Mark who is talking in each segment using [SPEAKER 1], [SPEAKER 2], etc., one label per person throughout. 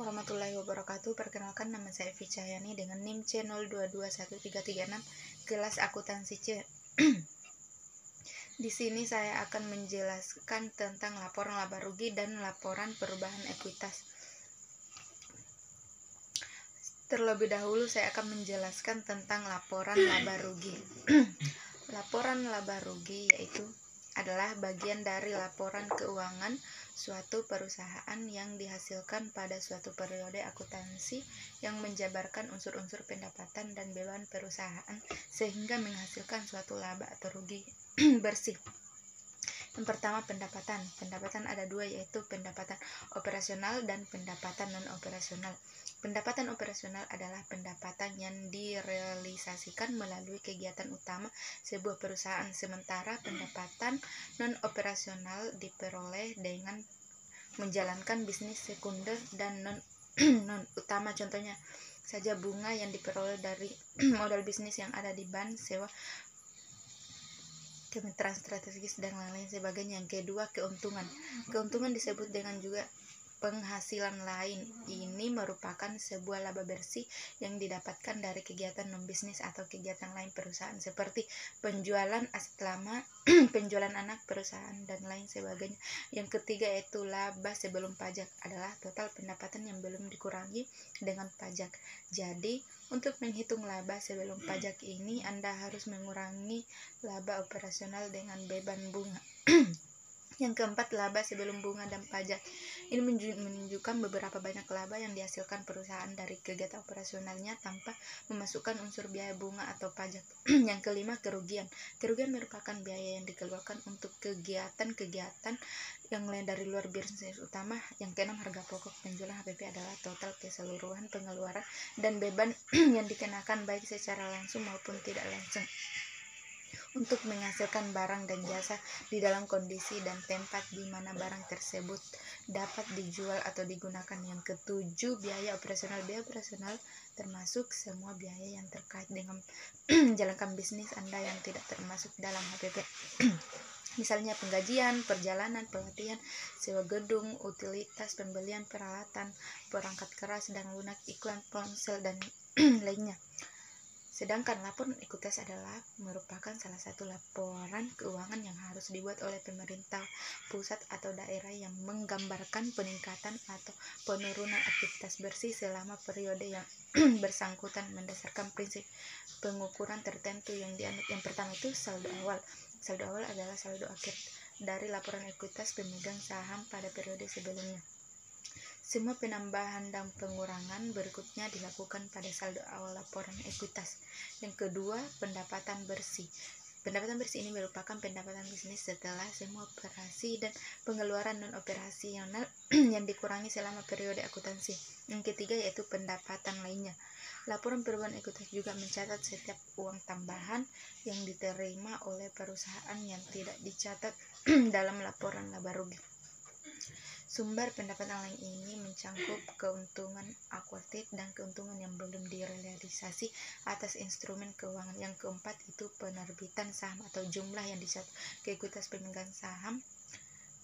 [SPEAKER 1] warahmatullahi wabarakatuh. Perkenalkan, nama saya Evi Cahyani dengan NIM C02213336, kelas akuntansi C. Di sini saya akan menjelaskan tentang laporan laba rugi dan laporan perubahan ekuitas. Terlebih dahulu saya akan menjelaskan tentang laporan laba rugi. Laporan laba rugi yaitu adalah bagian dari laporan keuangan suatu perusahaan yang dihasilkan pada suatu periode akuntansi yang menjabarkan unsur-unsur pendapatan dan beban perusahaan sehingga menghasilkan suatu laba atau rugi bersih. Yang pertama, pendapatan. Pendapatan ada dua, yaitu pendapatan operasional dan pendapatan non-operasional. Pendapatan operasional adalah pendapatan yang direalisasikan melalui kegiatan utama sebuah perusahaan, sementara pendapatan non-operasional diperoleh dengan menjalankan bisnis sekunder dan non-utama. Contohnya saja bunga yang diperoleh dari modal bisnis yang ada di bank, sewa, kemitraan strategis, dan lain-lain sebagainya. Yang kedua, keuntungan. Keuntungan disebut dengan juga penghasilan lain. Ini merupakan sebuah laba bersih yang didapatkan dari kegiatan non-bisnis atau kegiatan lain perusahaan seperti penjualan aset lama, penjualan anak perusahaan, dan lain sebagainya. Yang ketiga yaitu laba sebelum pajak, adalah total pendapatan yang belum dikurangi dengan pajak. Jadi, untuk menghitung laba sebelum pajak ini, Anda harus mengurangi laba operasional dengan beban bunga. Yang keempat, laba sebelum bunga dan pajak. Ini menunjukkan beberapa banyak laba yang dihasilkan perusahaan dari kegiatan operasionalnya tanpa memasukkan unsur biaya bunga atau pajak. Yang kelima, kerugian. Kerugian merupakan biaya yang dikeluarkan untuk kegiatan-kegiatan yang lain dari luar bisnis utama. Yang keenam, harga pokok. Penjualan HPP adalah total keseluruhan pengeluaran dan beban yang dikenakan baik secara langsung maupun tidak langsung untuk menghasilkan barang dan jasa di dalam kondisi dan tempat di mana barang tersebut dapat dijual atau digunakan. Yang ketujuh, biaya operasional. Biaya operasional termasuk semua biaya yang terkait dengan menjalankan bisnis Anda yang tidak termasuk dalam HPP. Misalnya penggajian, perjalanan, pelatihan, sewa gedung, utilitas, pembelian peralatan, perangkat keras dan lunak, iklan, ponsel, dan lainnya. Sedangkan laporan ekuitas adalah merupakan salah satu laporan keuangan yang harus dibuat oleh pemerintah pusat atau daerah yang menggambarkan peningkatan atau penurunan aktivitas bersih selama periode yang bersangkutan berdasarkan prinsip pengukuran tertentu yang dianut. Yang pertama itu saldo awal. Saldo awal adalah saldo akhir dari laporan ekuitas pemegang saham pada periode sebelumnya. Semua penambahan dan pengurangan berikutnya dilakukan pada saldo awal laporan ekuitas. Yang kedua, pendapatan bersih. Pendapatan bersih ini merupakan pendapatan bisnis setelah semua operasi dan pengeluaran non-operasional yang dikurangi selama periode akuntansi. Yang ketiga yaitu pendapatan lainnya. Laporan perubahan ekuitas juga mencatat setiap uang tambahan yang diterima oleh perusahaan yang tidak dicatat dalam laporan laba rugi. Sumber pendapatan lain ini mencangkup keuntungan akuatif dan keuntungan yang belum direalisasi atas instrumen keuangan. Yang keempat itu penerbitan saham atau jumlah yang dicatat ke ekuitas pemegang saham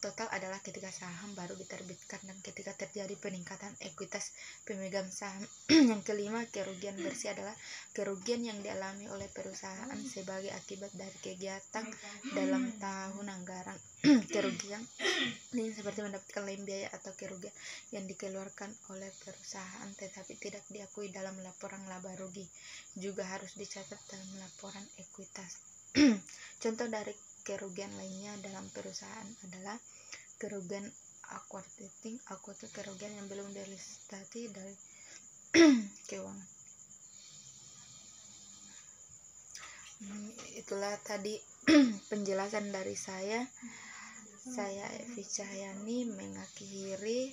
[SPEAKER 1] total adalah ketika saham baru diterbitkan dan ketika terjadi peningkatan ekuitas pemegang saham. Yang kelima, kerugian bersih adalah kerugian yang dialami oleh perusahaan sebagai akibat dari kegiatan dalam tahun anggaran. Kerugian ini seperti mendapatkan lain biaya atau kerugian yang dikeluarkan oleh perusahaan tetapi tidak diakui dalam laporan laba rugi juga harus dicatat dalam laporan ekuitas. Contoh dari kerugian lainnya dalam perusahaan adalah kerugian akuatif, kerugian yang belum direalisasi dari keuangan. Itulah tadi penjelasan dari saya. Saya Evi Cahyani mengakhiri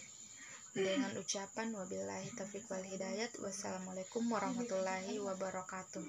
[SPEAKER 1] dengan ucapan wabillahi taufiq wal hidayat. Wassalamualaikum warahmatullahi wabarakatuh.